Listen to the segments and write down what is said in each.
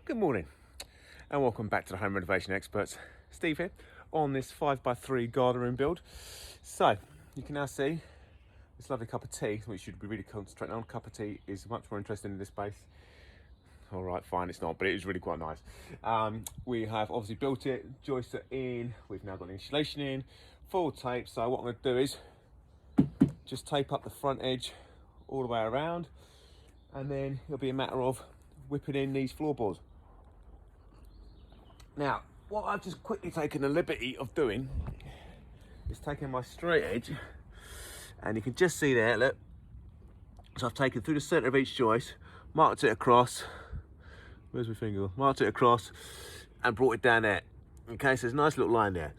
Good morning and welcome back to the Home Renovation Experts. Steve here on this 5x3 garden room build. So you can now see this lovely cup of tea, which you should be really concentrating on. Cup of tea is much more interesting in this space. All right, fine, it's not, but it is really quite nice. We have obviously built it, joists are in, we've now got the insulation in, full tape. So what I'm going to do is just tape up the front edge all the way around, and then it'll be a matter of whipping in these floorboards. Now, what I've just quickly taken the liberty of doing is taking my straight edge, and you can just see there, look. So I've taken through the centre of each joist, marked it across, where's my finger? Marked it across and brought it down there. Okay, so there's a nice little line there.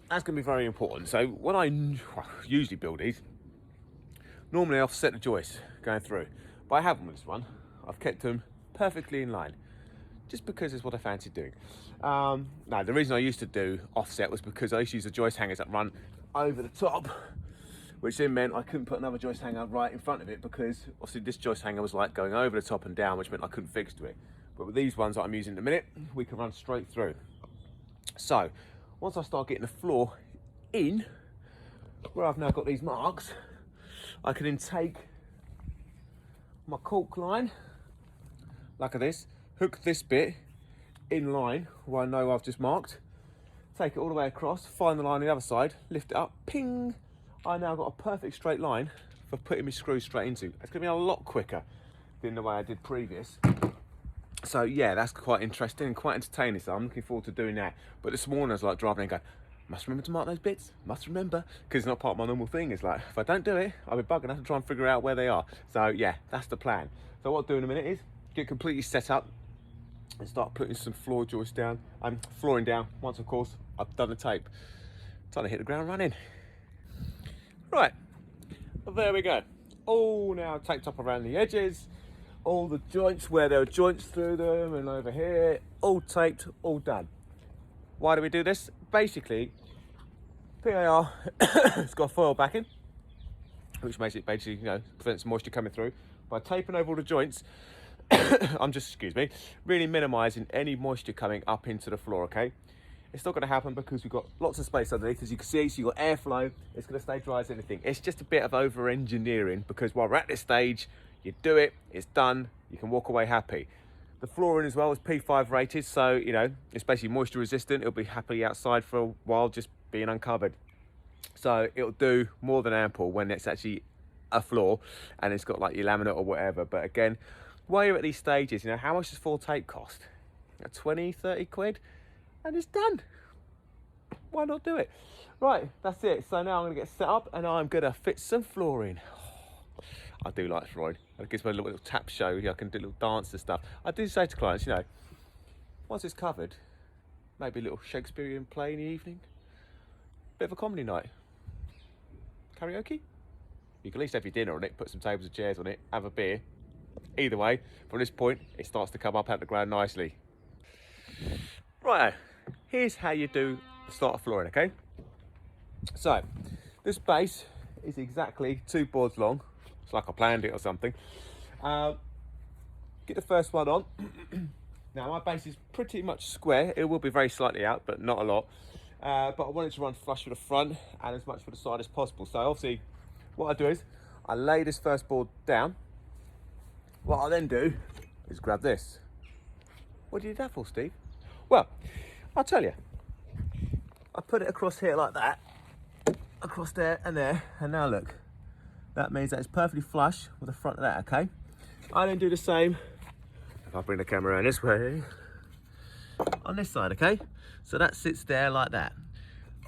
That's going to be very important. So when I usually build these, normally I offset the joists going through, but I haven't with this one. I've kept them perfectly in line, just because it's what I fancy doing. Now, the reason I used to do offset was because I used to use the joist hangers that run over the top, which then meant I couldn't put another joist hanger right in front of it, because obviously this joist hanger was like going over the top and down, which meant I couldn't fix to it. But with these ones that I'm using in a minute, we can run straight through. So once I start getting the floor in, where I've now got these marks, I can then take my caulk line, like this, hook this bit in line where I know I've just marked, take it all the way across, find the line on the other side, lift it up, ping. I now got a perfect straight line for putting my screws straight into. It's going to be a lot quicker than the way I did previous. So yeah, that's quite interesting and quite entertaining, so I'm looking forward to doing that. But this morning I was like driving and going, must remember to mark those bits, must remember, because it's not part of my normal thing. It's like, if I don't do it, I'll be bugging, I have to try and figure out where they are. So yeah, that's the plan. So what I'll do in a minute is get completely set up and start putting some floor joists down. I'm flooring down once, of course, I've done the tape. Time to hit the ground running. Right, well, there we go. All now taped up around the edges, all the joints where there are joints through them and over here, all taped, all done. Why do we do this? Basically, PAR it's got a foil backing, which makes it basically, prevents moisture coming through. By taping over all the joints, I'm just, really minimising any moisture coming up into the floor, okay? It's not going to happen because we've got lots of space underneath, as you can see, so you've got airflow. It's going to stay dry as anything. It's just a bit of over-engineering, because while we're at this stage, you do it, it's done, you can walk away happy. The flooring as well is P5 rated, so, it's basically moisture resistant. It'll be happily outside for a while, just being uncovered. So it'll do more than ample when it's actually a floor and it's got like your laminate or whatever. But again, while you're at these stages, how much does full tape cost? 20, 30 quid, and it's done. Why not do it? Right, that's it. So now I'm gonna get set up and I'm gonna fit some flooring. I do like flooring. It gives me a little tap show. I can do a little dance and stuff. I do say to clients, once it's covered, maybe a little Shakespearean play in the evening, bit of a comedy night, karaoke. You can at least have your dinner on it, put some tables and chairs on it, have a beer. Either way, from this point, it starts to come up out the ground nicely. Right, here's how you do the start of flooring, okay? So, this base is exactly 2 boards long. It's like I planned it or something. Get the first one on. Now, my base is pretty much square. It will be very slightly out, but not a lot. But I want it to run flush with the front and as much for the side as possible. So obviously, what I do is I lay this first board down. What I then do is grab this. What do you do that for, Steve? Well, I'll tell you. I put it across here like that, across there, and now look. That means that it's perfectly flush with the front of that, okay? I then do the same, if I bring the camera around this way, on this side, okay? So that sits there like that.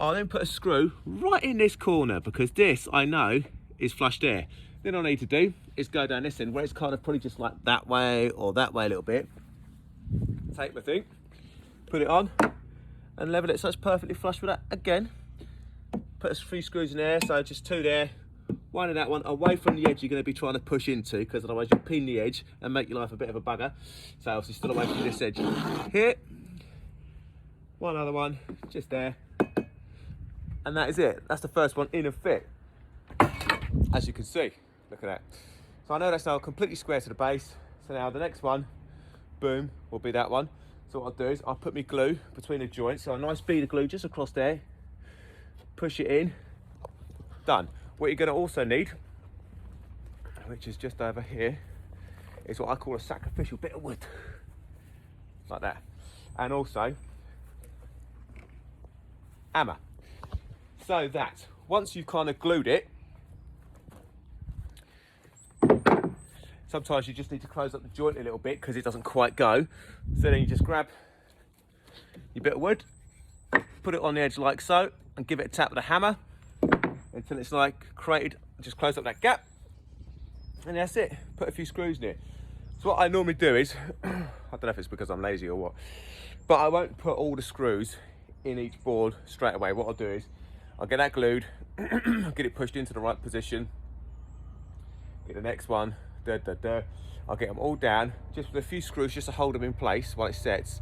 I'll then put a screw right in this corner, because this, I know, is flushed air. Then all I need to do is go down this end, where it's kind of probably just like that way or that way a little bit. Take my thing, put it on, and level it so it's perfectly flush with that again. Put a few screws in there, so just 2 there. One in that one, away from the edge you're going to be trying to push into, because otherwise you'll pin the edge and make your life a bit of a bugger. So obviously still away from this edge. Here, one other one, just there. And that is it. That's the first one in and fit. As you can see, look at that. So I know that's now completely square to the base. So now the next one, boom, will be that one. So what I'll do is I'll put my glue between the joints, so a nice bead of glue just across there, push it in, done. What you're gonna also need, which is just over here, is what I call a sacrificial bit of wood, like that. And also, hammer. So that, once you've kind of glued it, sometimes you just need to close up the joint a little bit because it doesn't quite go. So then you just grab your bit of wood, put it on the edge like so, and give it a tap with a hammer until it's like created. Just close up that gap, and that's it. Put a few screws in it. So what I normally do is, I don't know if it's because I'm lazy or what, but I won't put all the screws in each board straight away. What I'll do is, I'll get that glued, get it pushed into the right position, get the next one, I'll get them all down, just with a few screws just to hold them in place while it sets.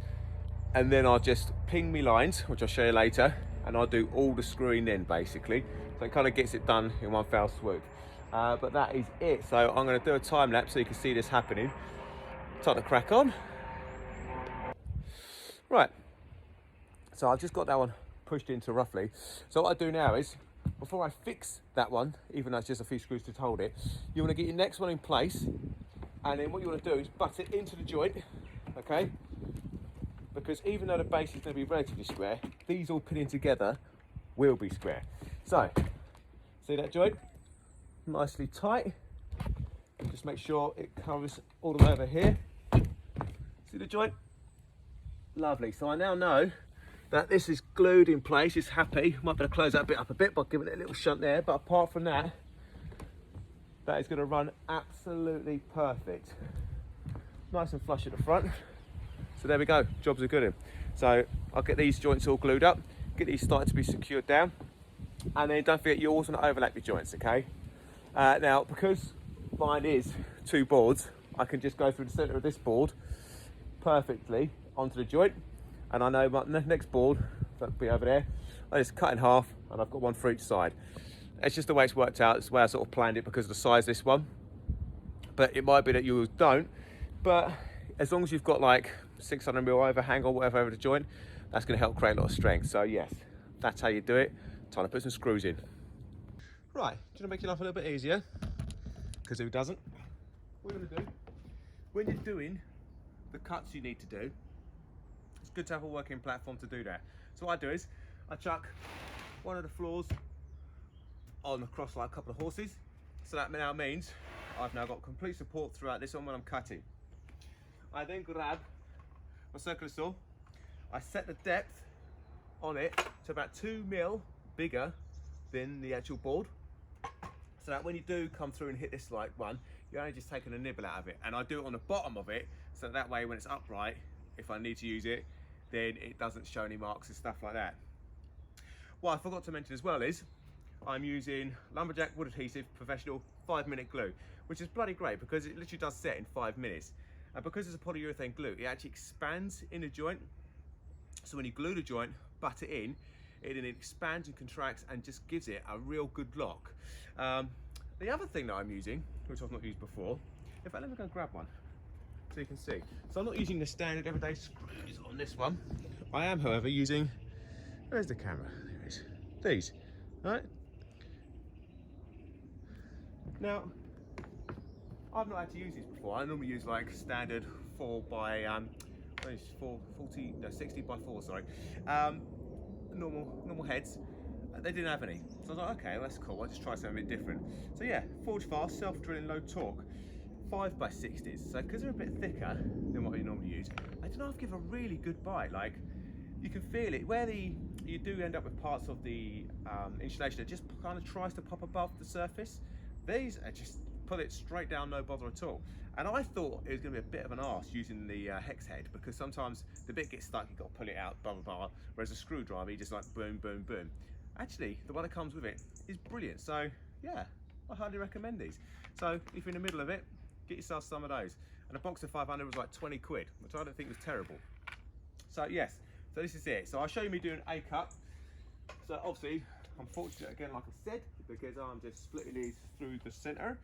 And then I'll just ping me lines, which I'll show you later, and I'll do all the screwing then, basically. So it kind of gets it done in one foul swoop. But that is it. So I'm going to do a time lapse so you can see this happening. Time to crack on. Right. So I've just got that one pushed into roughly. So what I do now is, before I fix that one, even though it's just a few screws to hold it, you want to get your next one in place, and then what you want to do is butt it into the joint, okay? Because even though the base is going to be relatively square, these all pinning together will be square. So, see that joint? Nicely tight. Just make sure it covers all the way over here. See the joint? Lovely. So I now know that this is glued in place, it's happy. Might be able to close that bit up a bit by giving it a little shunt there, but apart from that, that is going to run absolutely perfect. Nice and flush at the front. So there we go, jobs are good in. So I'll get these joints all glued up, get these started to be secured down, and then don't forget you always want to overlap your joints, okay? Now, because mine is 2 boards, I can just go through the center of this board perfectly onto the joint, and I know my next board, that'll be over there, I just cut in half, and I've got one for each side. It's just the way it's worked out, it's the way I sort of planned it because of the size of this one. But it might be that you don't, but as long as you've got like 600mm overhang or whatever over the joint, that's going to help create a lot of strength. So yes, that's how you do it. Time to put some screws in. Right, do you want to make your life a little bit easier? Because who doesn't? What we're going to do, when you're doing the cuts you need to do, it's good to have a working platform to do that. So what I do is, I chuck one of the floors on across like a couple of horses. So that now means I've now got complete support throughout this one when I'm cutting. I then grab my circular saw, I set the depth on it to about 2mm bigger than the actual board, so that when you do come through and hit this like one, you're only just taking a nibble out of it. And I do it on the bottom of it, so that way when it's upright, if I need to use it, then it doesn't show any marks and stuff like that. What I forgot to mention as well is, I'm using Lumberjack Wood Adhesive Professional 5-minute glue, which is bloody great because it literally does set in 5 minutes. And because it's a polyurethane glue, it actually expands in the joint. So when you glue the joint, butt it in, it then expands and contracts and just gives it a real good lock. The other thing that I'm using, which I've not used before, in fact, let me go and grab one so you can see. So I'm not using the standard everyday screws on this one. I am, however, using, where's the camera? There it is. These, all right? Now, I've not had to use these before. I normally use like standard 60 by 4, sorry. Normal heads. They didn't have any. So I was like, okay, well, that's cool. I'll just try something a bit different. So yeah, forge fast, self-drilling, low torque, 5x60s. So because they're a bit thicker than what you normally use, I don't know if I give a really good bite. Like, you can feel it. Where you do end up with parts of the insulation that just kind of tries to pop above the surface, these are just pull it straight down, no bother at all. And I thought it was going to be a bit of an arse using the hex head, because sometimes the bit gets stuck, you've got to pull it out, blah blah blah, whereas a screwdriver, you just like boom boom boom. Actually, the one that comes with it is brilliant. So yeah, I highly recommend these. So if you're in the middle of it, get yourself some of those. And a box of 500 was like 20 quid, which I don't think was terrible. So yes, so this is it. So I'll show you me doing a cut. So obviously, I'm fortunate again, like I said, because I'm just splitting these through the center.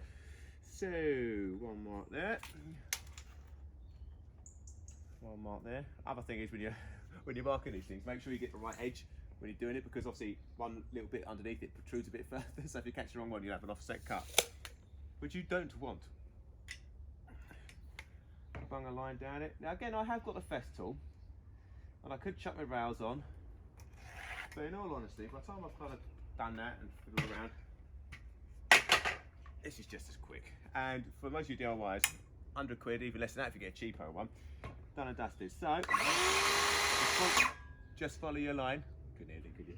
So one mark there, one mark there. Other thing is when you're marking these things, make sure you get the right edge when you're doing it, because obviously one little bit underneath it protrudes a bit further, so if you catch the wrong one you'll have an offset cut, which you don't want. Bung a line down it. Now again, I have got the fest tool and I could chuck my rails on, but in all honesty, by the time I've kind of done that and fiddle around, this is just as quick. And for most of you DIYs, 100 quid, even less than that if you get a cheaper one, done and dusted. So just follow your line. Couldn't hear it, could you?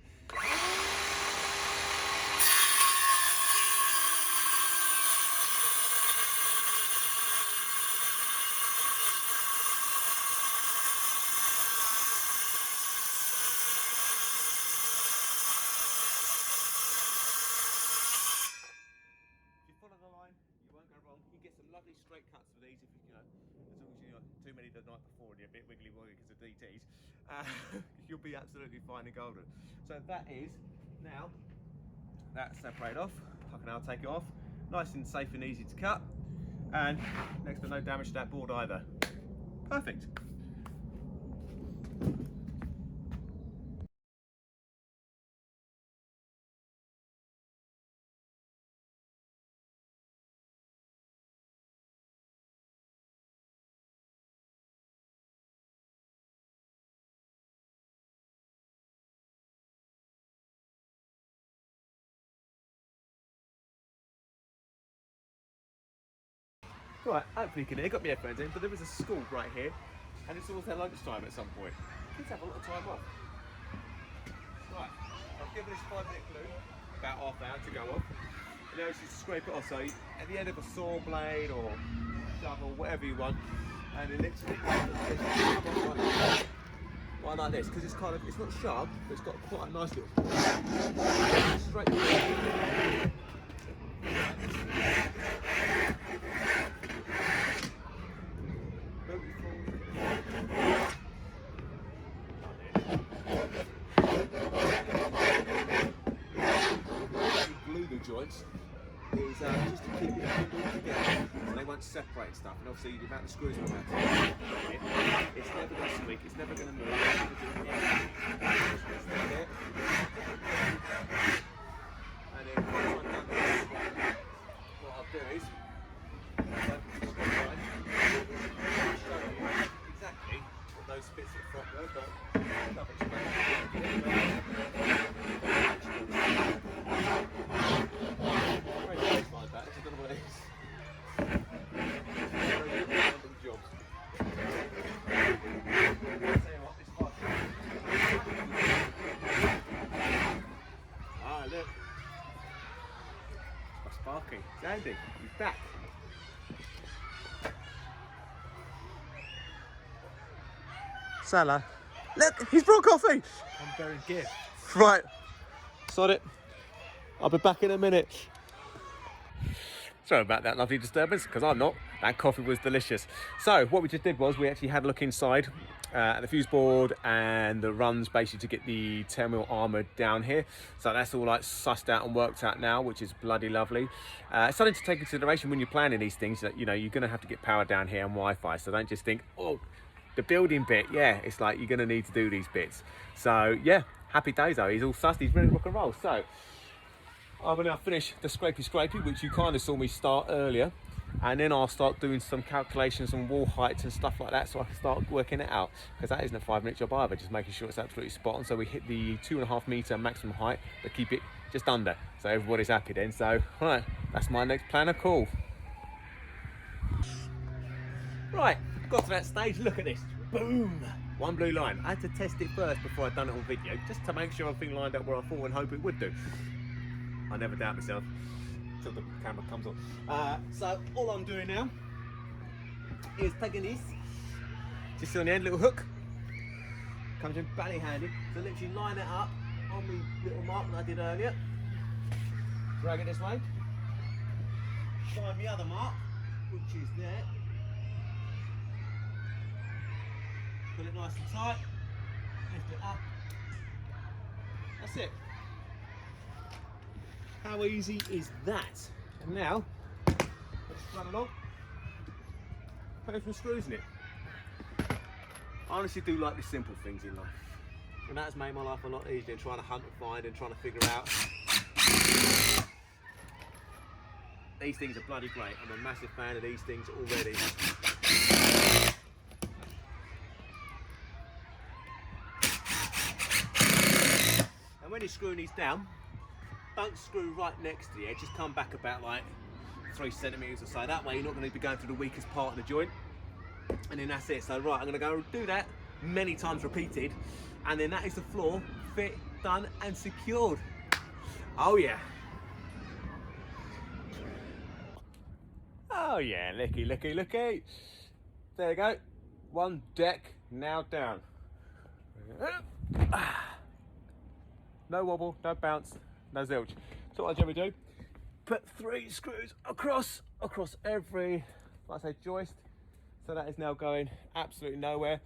Lovely straight cuts for these, if you know, as long as you're not too many the night before and you're a bit wiggly woggly because of DTs, you'll be absolutely fine and golden. So that is now that's separated off. I can now take it off, nice and safe and easy to cut, and next to no damage to that board either. Perfect. Right, hopefully you can hear. I got my headphones in, but there is a school right here, and it's always their lunchtime at some point. Kids have a lot of time off. Right, I've given this 5-minute glue, about half an hour to go off. And now it's just scrape it off, so at the end of a saw blade or shovel, whatever you want, and it literally one like this, because it's kind of, it's not sharp, but it's got quite a nice little straight through. Joints is just to keep it together, so they won't separate stuff, and obviously the amount of screws we're about to it's never going to squeak, it's never going to move. And then once I've done this, what I'll do is show you exactly what those bits at the front were, but I've explained. Look, it's Sparky, it's Andy, he's back. Salah, look, he's brought coffee. I'm bearing gift. Right, sod it. I'll be back in a minute. Sorry about that lovely disturbance, because I'm not. That coffee was delicious. So what we just did was we actually had a look inside at the fuse board and the runs, basically to get the 10mm armour down here. So that's all like sussed out and worked out now, which is bloody lovely. Something to take into consideration when you're planning these things, that you know you're going to have to get power down here and Wi-Fi. So don't just think, oh, the building bit, yeah, it's like you're going to need to do these bits. So yeah, happy days though. He's all sussed, he's ready to rock and roll. So I will now finish the scrapey, which you kind of saw me start earlier, and then I'll start doing some calculations on wall heights and stuff like that, so I can start working it out, because that isn't a 5-minute job either, just making sure it's absolutely spot on. So we hit the 2.5 metre maximum height, but keep it just under, so everybody's happy then. So right, that's my next plan of call. Right, got to that stage, look at this, boom, one blue line. I had to test it first before I'd done it on video, just to make sure everything lined up where I thought and hope it would do. I never doubt myself until the camera comes on. So all I'm doing now is taking this, just on the end, little hook, comes in bally handy, so literally line it up on the little mark that I did earlier, drag it this way, find the other mark, which is there, put it nice and tight, lift it up, that's it. How easy is that? And now, let's run along, put some screws in it. honestly do like the simple things in life. And that's made my life a lot easier than trying to hunt and find and trying to figure out. These things are bloody great. I'm a massive fan of these things already. And when you're screwing these down, don't screw right next to the edge, just come back about like 3 centimeters or so. That way you're not going to be going through the weakest part of the joint. And then that's it. So right, I'm going to go do that many times repeated, and then that is the floor fit, done and secured. Oh yeah. Oh yeah, looky, looky, looky. There you go. One deck now down. No wobble, no bounce, no zilch. So what I generally do, put 3 screws across every, like I say, joist. So that is now going absolutely nowhere.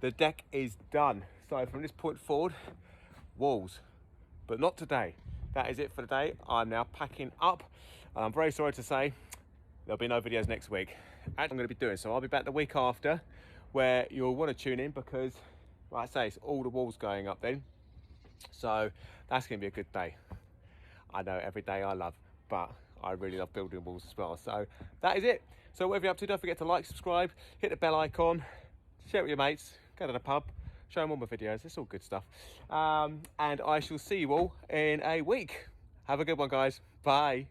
The deck is done. So from this point forward, walls, but not today. That is it for the day. I'm now packing up. I'm very sorry to say, there'll be no videos next week. As I'm going to be doing, so I'll be back the week after, where you'll want to tune in because, like I say, it's all the walls going up then. So that's going to be a good day. I know every day I love, but I really love building walls as well. So that is it. So whatever you're up to, don't forget to like, subscribe, hit the bell icon, share it with your mates, go to the pub, show them all my videos. It's all good stuff. And I shall see you all in a week. Have a good one, guys. Bye.